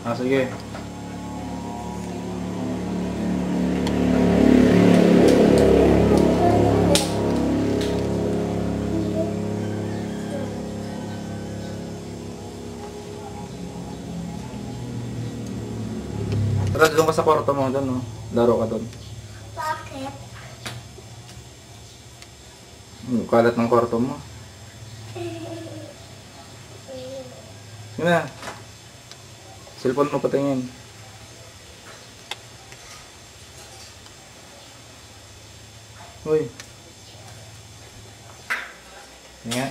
Ah, sige. Tara, doon ka sa kwarto mo, doon, no? Laro ka doon. Bakit? Kalat ng kwarto mo. Yun na. Cellphone mo patingin. Uy. Nga.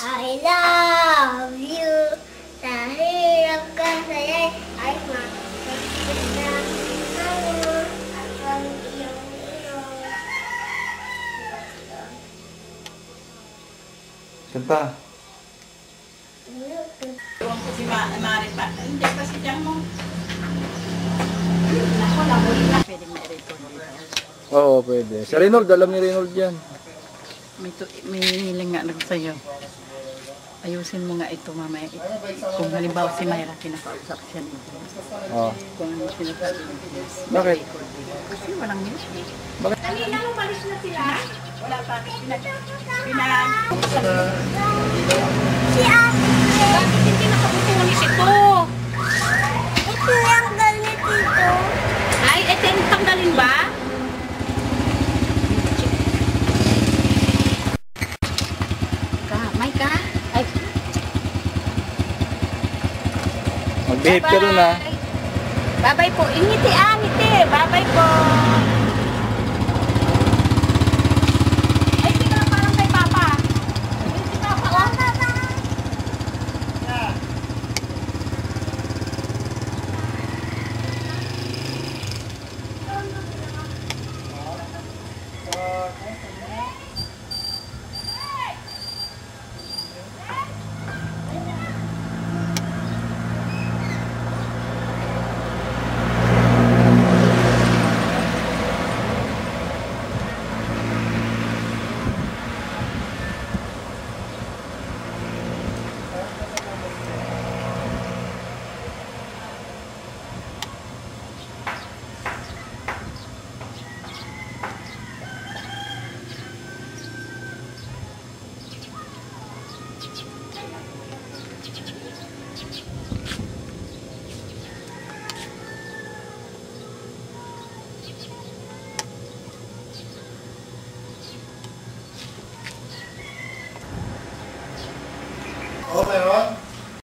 I love you. Sa hirap ka sa'yo ay makikita na ako ang iyong ilong. Kanta. Ewan ko si Mari pa. Hindi kasi dyan mo. Ako lang, huli na. Pwede may record dito. Oo, pwede. Si Reynold, alam ni Reynold yan. May hiling nga lang sa'yo. Ayusin mo nga ito mamaya. Kung halimbawa si Mayra, kinakausap siya nito. Oo. Kung ano sinasabi nito. Bakit? Kasi walang news eh. Bakit? Kanina umalis na sila? Wala pa. Si Ate. Bakit hindi nakapupunis ito? Ito yung galit dito. Ay, ito yung tanggalin ba? May ka? Ay, Mag-behave ka dun, ha? bye-bye po. Ngiti, ngiti. Bye-bye po.